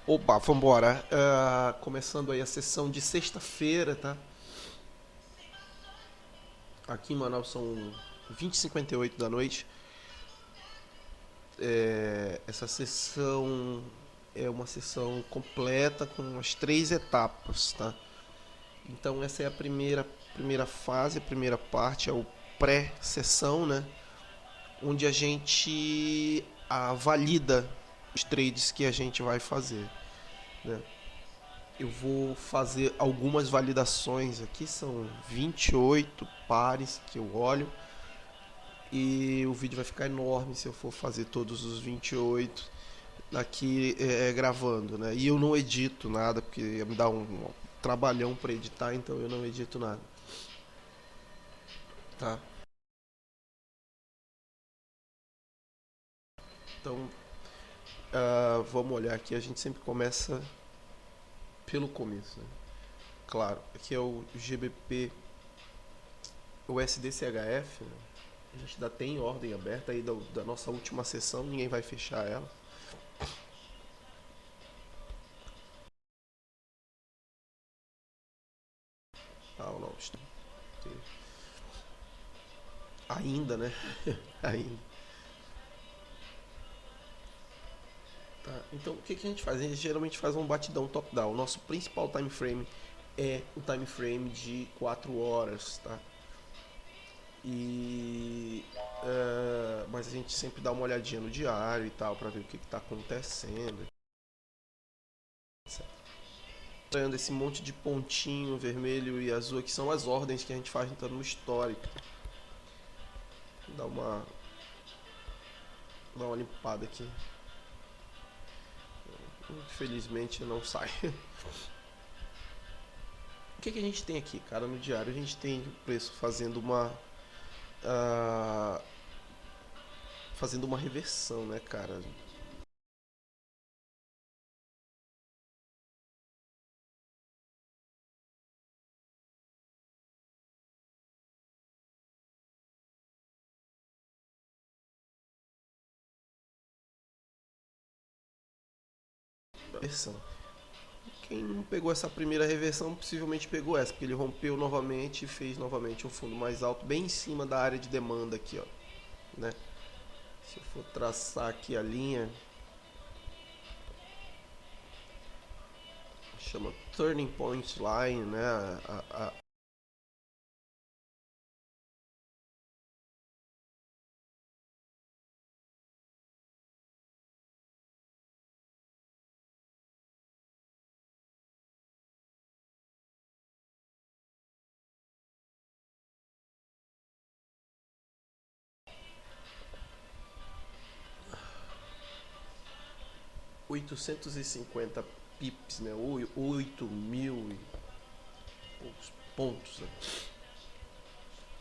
Opa, vambora. Começando aí a sessão de sexta-feira, tá? Aqui em Manaus são 20h58 da noite. Essa sessão é uma sessão completa com as três etapas, tá? Então essa é a primeira fase, a primeira parte, é o pré-sessão, né? Onde a gente valida os trades que a gente vai fazer, né? Eu vou fazer algumas validações aqui, são 28 pares que eu olho e o vídeo vai ficar enorme se eu for fazer todos os 28 aqui gravando, né? E eu não edito nada porque ia me dar um trabalhão para editar, então eu não edito nada, tá? Então, vamos olhar aqui, a gente sempre começa pelo começo, né? Claro, aqui é o GBP, o SDCHF, né? A gente ainda tem ordem aberta aí da nossa última sessão, ninguém vai fechar ela. Ah, não, ainda, né? Ainda. Tá. Então, o que a gente faz? A gente geralmente faz um batidão top-down. O nosso principal time frame é o time frame de 4 horas, tá? E mas a gente sempre dá uma olhadinha no diário e tal para ver o que está acontecendo. Mostrando esse monte de pontinho vermelho e azul que são as ordens que a gente faz entrando no histórico. Dá uma limpada aqui. Infelizmente não sai. O que a gente tem aqui, cara, no diário? A gente tem o preço ah, fazendo uma reversão, né, cara? Reversão. Quem não pegou essa primeira reversão possivelmente pegou essa, porque ele rompeu novamente e fez novamente um fundo mais alto, bem em cima da área de demanda aqui, ó, né? Se eu for traçar aqui a linha, chama Turning Point Line, né? 850 pips, né? 8 mil e poucos pontos, né?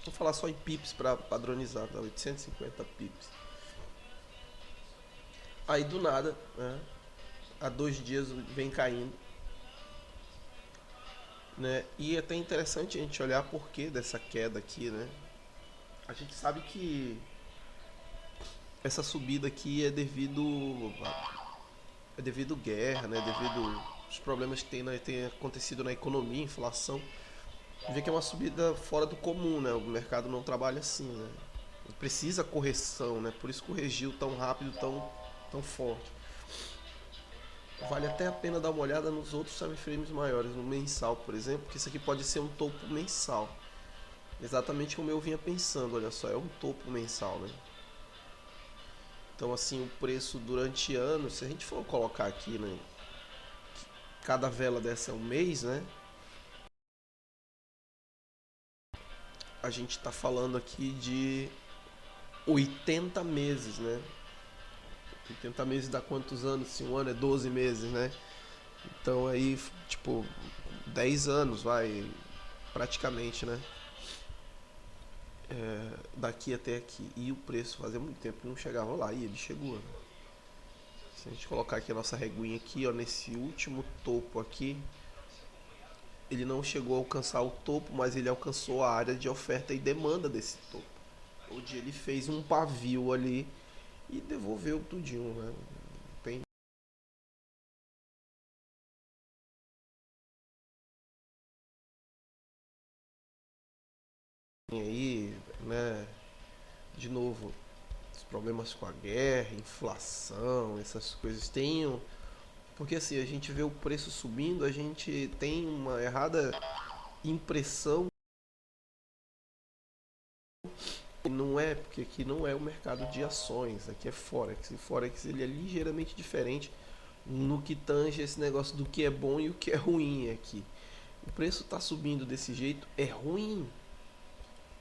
Vou falar só em pips para padronizar, tá? 850 pips. Aí do nada, né? Há 2 dias vem caindo, né? E é até interessante a gente olhar por que dessa queda aqui, né? A gente sabe que essa subida aqui é devido guerra, né? Devido os problemas que tem acontecido na economia, inflação. Vê que é uma subida fora do comum, né? O mercado não trabalha assim, né? Precisa correção, né? Por isso corrigiu tão rápido, tão forte. Vale até a pena dar uma olhada nos outros time frames maiores, no mensal, por exemplo, porque isso aqui pode ser um topo mensal. Exatamente como eu vinha pensando, olha só, é um topo mensal, né? Então, assim, o preço durante anos, se a gente for colocar aqui, né? Cada vela dessa é um mês, né? A gente tá falando aqui de 80 meses, né? 80 meses dá quantos anos? Se um ano é 12 meses, né? Então aí, tipo, 10 anos, vai, praticamente, né? Daqui até aqui. E o preço fazia muito tempo que não chegava lá. E ele chegou, né? Se a gente colocar aqui a nossa reguinha aqui, ó, nesse último topo aqui, ele não chegou a alcançar o topo, mas ele alcançou a área de oferta e demanda desse topo. Onde ele fez um pavio ali e devolveu tudinho, né? Tem de novo, os problemas com a guerra, inflação, essas coisas tenham. Porque assim, a gente vê o preço subindo, a gente tem uma errada impressão. Não é, porque aqui não é o mercado de ações, aqui é Forex. E Forex ele é ligeiramente diferente no que tange esse negócio do que é bom e o que é ruim aqui. O preço está subindo desse jeito, é ruim.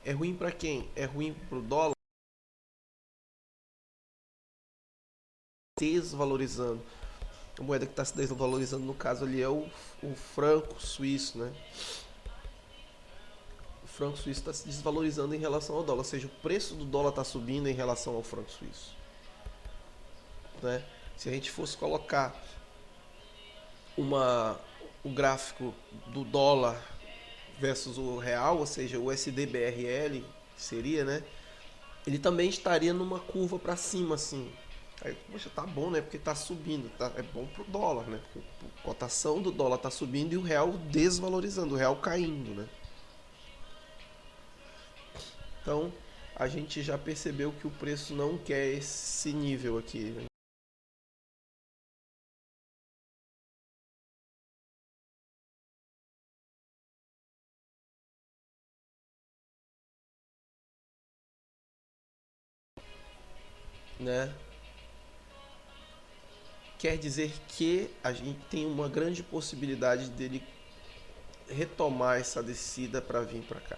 É ruim para quem? É ruim para o dólar desvalorizando. A moeda que está se desvalorizando no caso ali é o franco suíço, né? O franco suíço está se desvalorizando em relação ao dólar, ou seja, o preço do dólar está subindo em relação ao franco suíço, né? Se a gente fosse colocar o gráfico do dólar versus o real, ou seja, o USD-BRL seria, né? Ele também estaria numa curva para cima, assim. Aí, poxa, tá bom, né? Porque tá subindo, tá? É bom pro dólar, né? Porque a cotação do dólar tá subindo e o real desvalorizando, o real caindo, né? Então, a gente já percebeu que o preço não quer esse nível aqui, né? Quer dizer que a gente tem uma grande possibilidade dele retomar essa descida para vir para cá,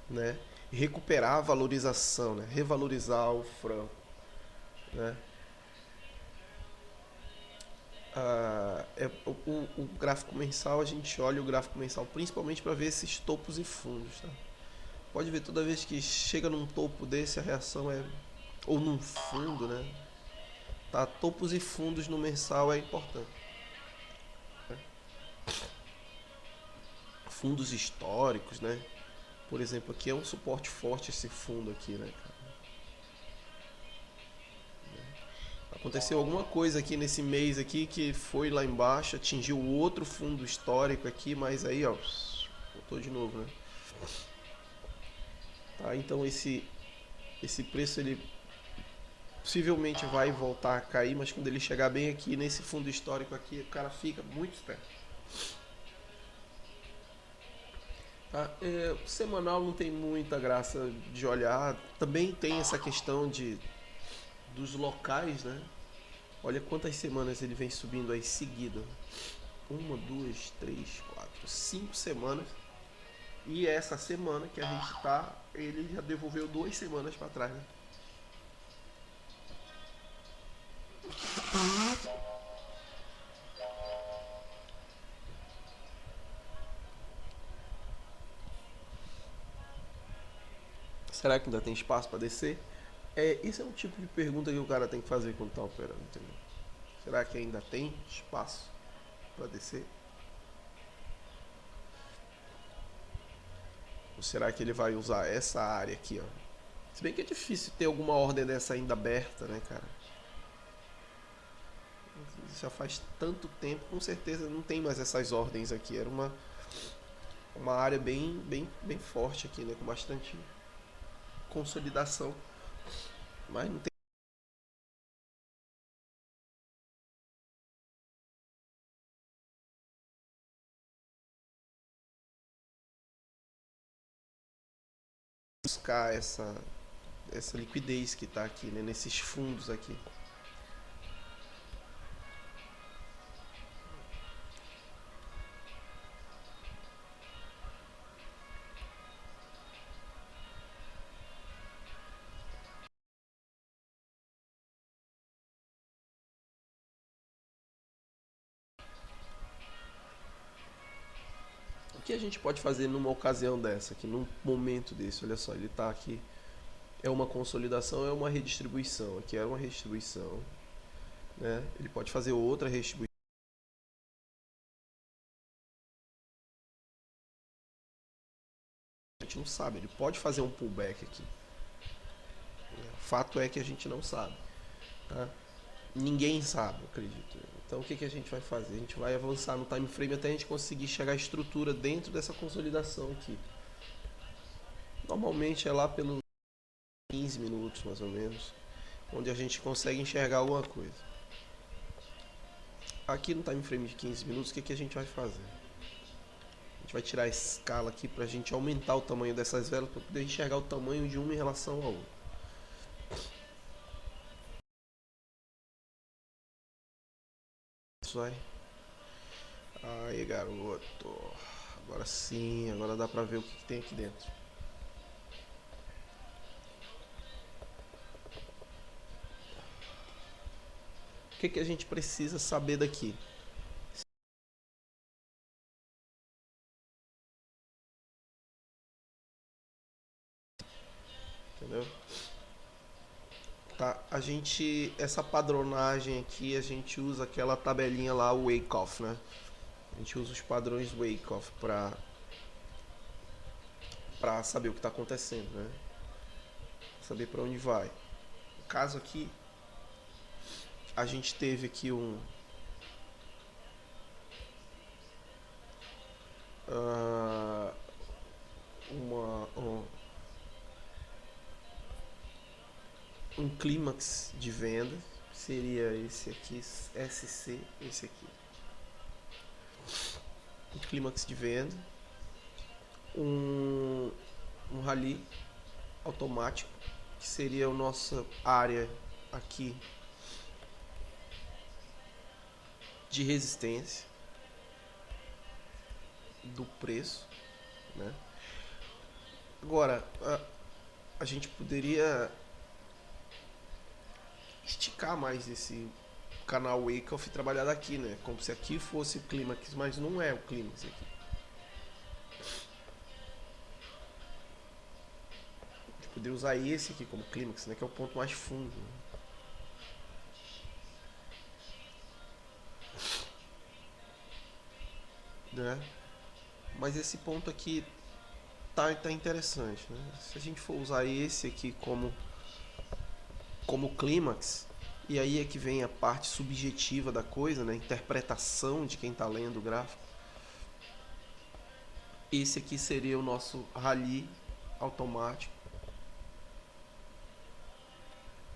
né? Recuperar a valorização, né? Revalorizar o franco, né? O gráfico mensal, a gente olha o gráfico mensal principalmente para ver esses topos e fundos, tá? Pode ver, toda vez que chega num topo desse, a reação é. Ou num fundo, né? Tá? Topos e fundos no mensal é importante, né? Fundos históricos, né? Por exemplo, aqui é um suporte forte esse fundo aqui, né, cara? Aconteceu alguma coisa aqui nesse mês aqui que foi lá embaixo, atingiu outro fundo histórico aqui, mas aí, ó, voltou de novo, né? Tá? Então esse preço ele possivelmente vai voltar a cair, mas quando ele chegar bem aqui nesse fundo histórico aqui, o cara fica muito esperto. Tá? Semanal não tem muita graça de olhar. Também tem essa questão dos locais, né? Olha quantas semanas ele vem subindo aí seguida. Uma, duas, três, quatro, 5 semanas. E essa semana que a gente tá, ele já devolveu 2 semanas para trás, né? Será que ainda tem espaço para descer? Esse é um tipo de pergunta que o cara tem que fazer quando tá operando, entendeu? Será que ainda tem espaço para descer? Ou será que ele vai usar essa área aqui, ó? Se bem que é difícil ter alguma ordem dessa ainda aberta, né, cara? Já faz tanto tempo, com certeza não tem mais essas ordens aqui. Era uma área bem forte aqui, né? Com bastante consolidação. Mas não tem que buscar essa liquidez que está aqui, né? Nesses fundos aqui. O que a gente pode fazer numa ocasião dessa, aqui, num momento desse? Olha só, ele está aqui. É uma consolidação, é uma redistribuição. Aqui era uma redistribuição, né? Ele pode fazer outra redistribuição. A gente não sabe. Ele pode fazer um pullback aqui. O fato é que a gente não sabe, tá? Ninguém sabe, eu acredito. Então o que, que a gente vai fazer? A gente vai avançar no time frame até a gente conseguir chegar à estrutura dentro dessa consolidação aqui. Normalmente é lá pelos 15 minutos, mais ou menos, onde a gente consegue enxergar alguma coisa. Aqui no time frame de 15 minutos, o que a gente vai fazer? A gente vai tirar a escala aqui para a gente aumentar o tamanho dessas velas para poder enxergar o tamanho de uma em relação à outra. Isso aí. Aí, garoto. Agora sim, agora dá pra ver o que tem aqui dentro. O que a gente precisa saber daqui? Entendeu? Tá, essa padronagem aqui, a gente usa aquela tabelinha lá, o Wyckoff, né? A gente usa os padrões Wyckoff pra saber o que tá acontecendo, né? Saber pra onde vai. No caso aqui, a gente teve aqui uh, uma, um clímax de venda, seria esse aqui, SC, esse aqui. Um clímax de venda, um rally automático, que seria a nossa área aqui de resistência do preço, né? Agora, a gente poderia esticar mais esse canal Wyckoff e trabalhar daqui, né? Como se aqui fosse o clímax, mas não é o clímax aqui. A gente poderia usar esse aqui como clímax, né? Que é o ponto mais fundo. Né? Mas esse ponto aqui tá interessante, né? Se a gente for usar esse aqui como clímax, e aí é que vem a parte subjetiva da coisa, né? Interpretação de quem está lendo o gráfico. Esse aqui seria o nosso rally automático,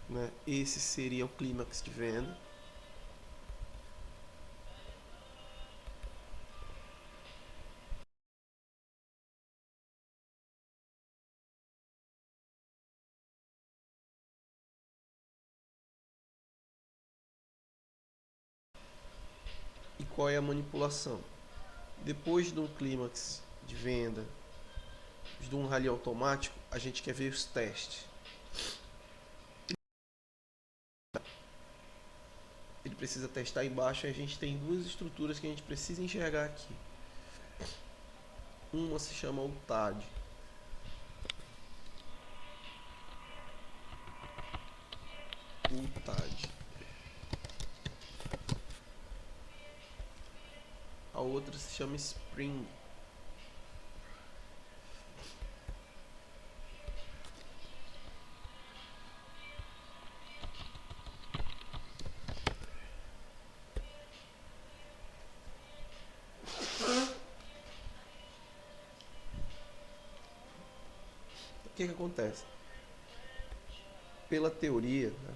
né? Esse seria o clímax de venda. E qual é a manipulação? Depois de um clímax de venda, de um rally automático, a gente quer ver os testes. Ele precisa testar embaixo e a gente tem duas estruturas que a gente precisa enxergar aqui. Uma se chama UTAD. UTAD. A outra se chama Spring. O que acontece? Pela teoria, né,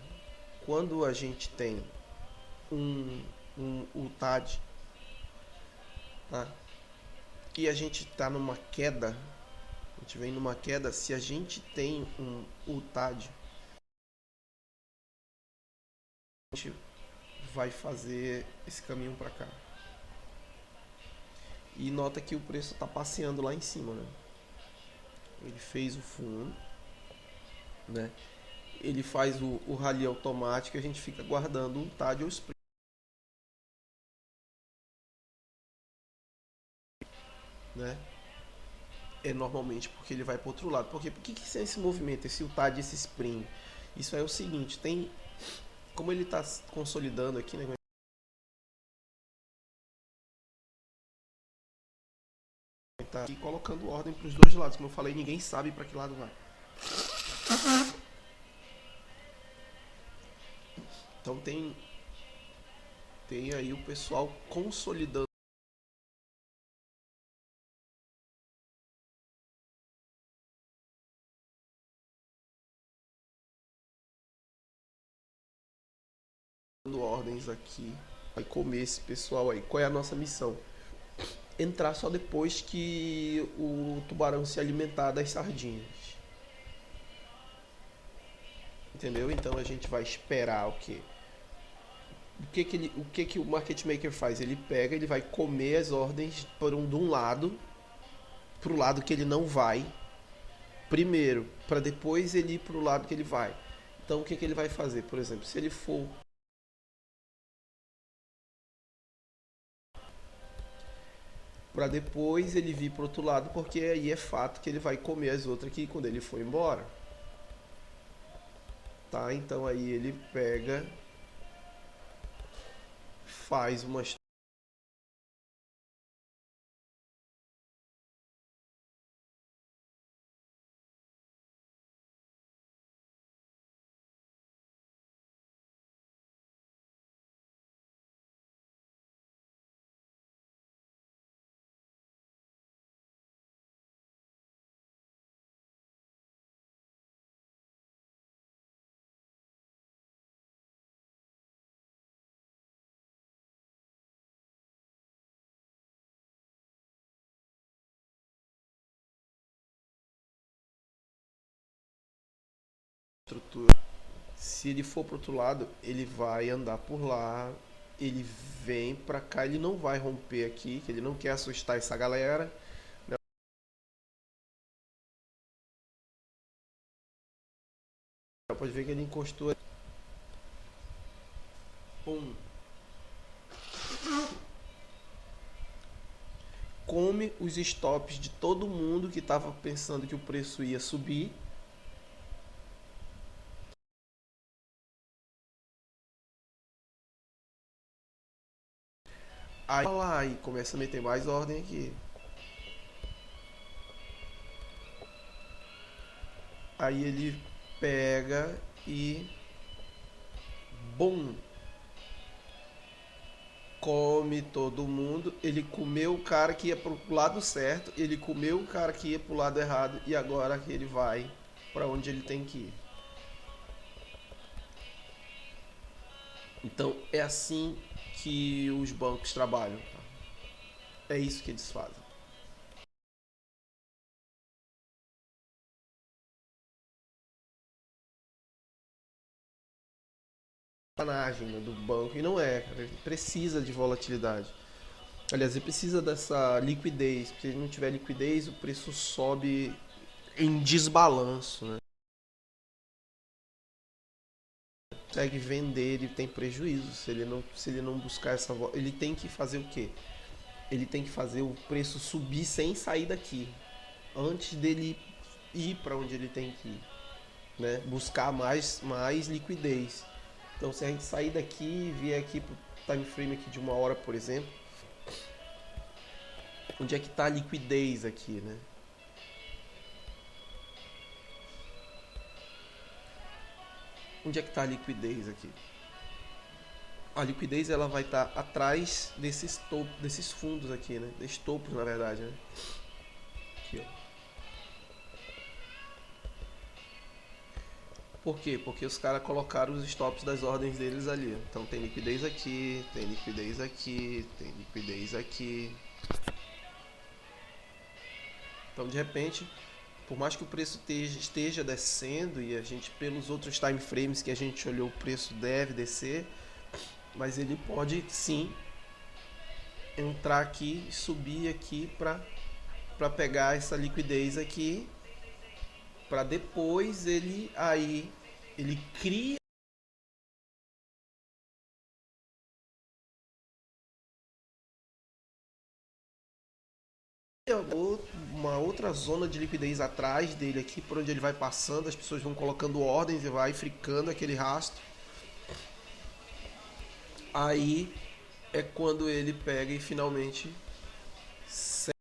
quando a gente tem um UTAD, tá, e a gente está numa queda, a gente vem numa queda, se a gente tem um UTAD, a gente vai fazer esse caminho para cá. E nota que o preço está passeando lá em cima, né? Ele fez o fundo, né? Ele faz o rally automático e a gente fica guardando um TAD ou split, né? É normalmente porque ele vai para outro lado. Por que é esse movimento, esse UTAD, esse spring? Isso é o seguinte, tem como ele está consolidando aqui, né? Tá aqui colocando ordem para os dois lados, como eu falei, ninguém sabe para que lado vai. Então tem aí o pessoal consolidando ordens aqui, vai comer esse pessoal aí. Qual é a nossa missão? Entrar só depois que o tubarão se alimentar das sardinhas. Entendeu? Então a gente vai esperar o quê? O que o market maker faz? Ele pega, ele vai comer as ordens de um lado, pro lado que ele não vai, primeiro, para depois ele ir pro lado que ele vai. Então o que ele vai fazer? Por exemplo, se ele for para depois ele vir pro outro lado, porque aí é fato que ele vai comer as outras aqui quando ele for embora. Tá? Então aí ele pega, faz uma estrutura. Se ele for pro outro lado, ele vai andar por lá, ele vem pra cá, ele não vai romper aqui, que ele não quer assustar essa galera. Né? Pode ver que ele encostou. Pum. Come os stops de todo mundo que estava pensando que o preço ia subir. Aí lá e começa a meter mais ordem aqui. Aí ele pega e bum, come todo mundo. Ele comeu o cara que ia pro lado certo, ele comeu o cara que ia pro lado errado e agora ele vai para onde ele tem que ir. Então é assim que os bancos trabalham. Tá? É isso que eles fazem. Né, do banco e não é, cara. Ele precisa de volatilidade. Aliás, ele precisa dessa liquidez. Se ele não tiver liquidez, o preço sobe em desbalanço, né? Consegue vender, ele tem prejuízo. Se ele não buscar essa, ele tem que fazer o quê? Ele tem que fazer o preço subir sem sair daqui, antes dele ir para onde ele tem que ir, né? Buscar mais liquidez. Então, se a gente sair daqui e vier aqui pro time frame aqui de 1 hora, por exemplo, onde é que está a liquidez aqui, né? Onde é que está a liquidez aqui? A liquidez ela vai estar atrás desses fundos aqui, né? Desses topos, na verdade, né? Aqui, ó. Por quê? Porque os caras colocaram os stops das ordens deles ali. Então tem liquidez aqui, tem liquidez aqui, tem liquidez aqui. Então de repente, por mais que o preço esteja descendo e a gente, pelos outros time frames que a gente olhou, o preço deve descer, mas ele pode sim entrar aqui, subir aqui para pegar essa liquidez aqui, para depois ele cria uma outra zona de liquidez atrás dele aqui, por onde ele vai passando, as pessoas vão colocando ordens e vai fricando aquele rastro. Aí é quando ele pega e finalmente segue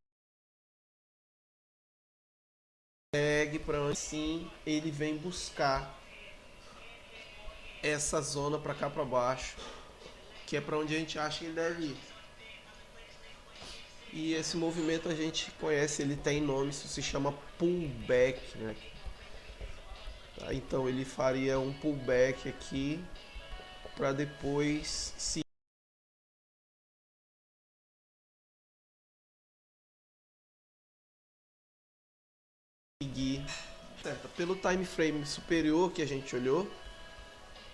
para onde sim ele vem buscar essa zona para cá para baixo, que é para onde a gente acha que ele deve ir. E esse movimento a gente conhece, ele tem nome, isso se chama pullback, né? Tá, então ele faria um pullback aqui para depois seguir pelo time frame superior que a gente olhou,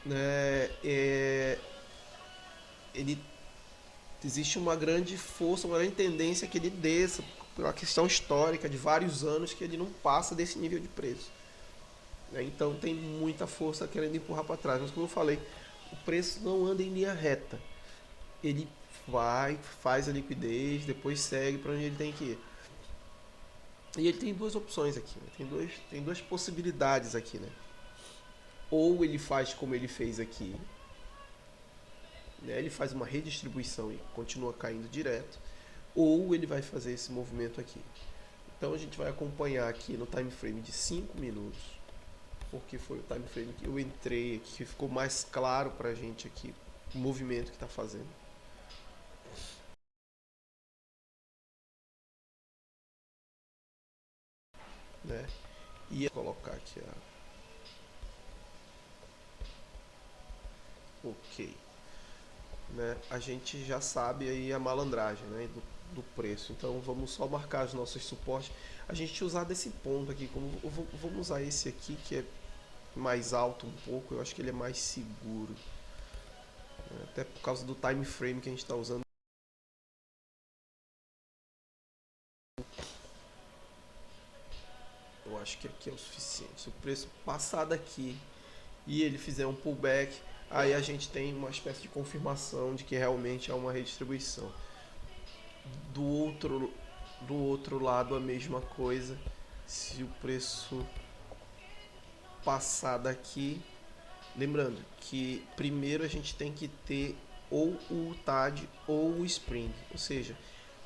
né? Ele existe uma grande força, uma grande tendência que ele desça por uma questão histórica de vários anos que ele não passa desse nível de preço, né? Então tem muita força querendo empurrar para trás, mas como eu falei, o preço não anda em linha reta, ele vai, faz a liquidez, depois segue para onde ele tem que ir. E ele tem duas opções aqui, né? Tem duas possibilidades aqui, né? Ou ele faz como ele fez aqui, né? Ele faz uma redistribuição e continua caindo direto, ou ele vai fazer esse movimento aqui. Então a gente vai acompanhar aqui no time frame de 5 minutos, porque foi o time frame que eu entrei aqui, que ficou mais claro pra gente aqui o movimento que está fazendo. Né? E colocar aqui ok, né? A gente já sabe aí a malandragem, né? Do preço, então vamos só marcar os nossos suportes. A gente usar desse ponto aqui, como vamos usar esse aqui que é mais alto um pouco, eu acho que ele é mais seguro, né? Até por causa do time frame que a gente está usando. Eu acho que aqui é o suficiente. Se o preço passar daqui e ele fizer um pullback, aí a gente tem uma espécie de confirmação de que realmente é uma redistribuição. Do outro lado a mesma coisa. Se o preço passar daqui, lembrando que primeiro a gente tem que ter ou o TAD ou o Spring, ou seja,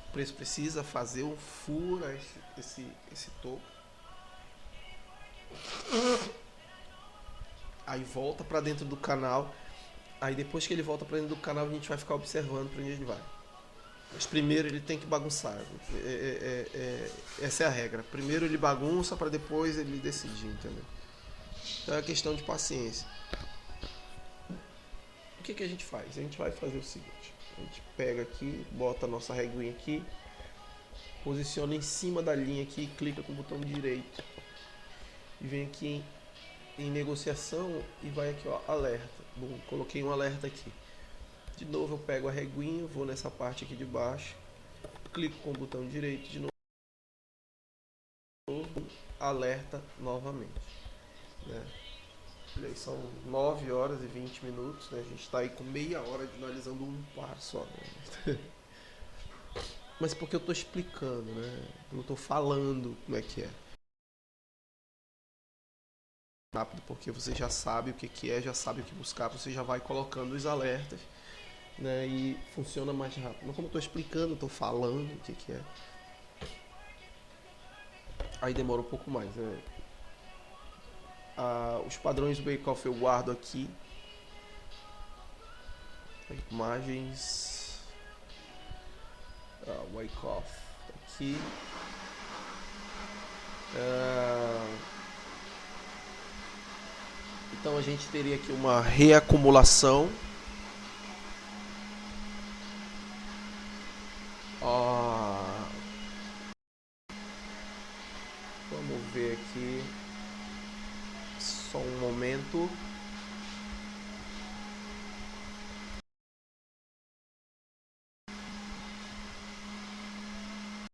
o preço precisa fazer um fura esse topo, aí volta para dentro do canal, aí depois que ele volta para dentro do canal a gente vai ficar observando para onde ele vai. Mas primeiro ele tem que bagunçar. Essa é a regra. Primeiro ele bagunça para depois ele decidir, entendeu? Então é questão de paciência. O que a gente faz? A gente vai fazer o seguinte: a gente pega aqui, bota a nossa reguinha aqui, posiciona em cima da linha aqui, clica com o botão direito e vem aqui em negociação e vai aqui, ó, alerta. Bom, coloquei um alerta aqui. De novo eu pego a reguinha, vou nessa parte aqui de baixo, clico com o botão direito de novo, alerta novamente, né? São 9 horas e 20 minutos, né? A gente está aí com meia hora de analisando um par só, né? Mas porque eu estou explicando, né? Eu não estou falando como é que é. Rápido, porque você já sabe o que é, já sabe o que buscar, você já vai colocando os alertas, né? E funciona mais rápido. Mas como eu estou explicando, estou falando o que é, aí demora um pouco mais, né? Os padrões do bake-off eu guardo aqui. Imagens. Bake-off aqui. Então a gente teria aqui uma reacumulação. Vamos ver aqui. Só um momento.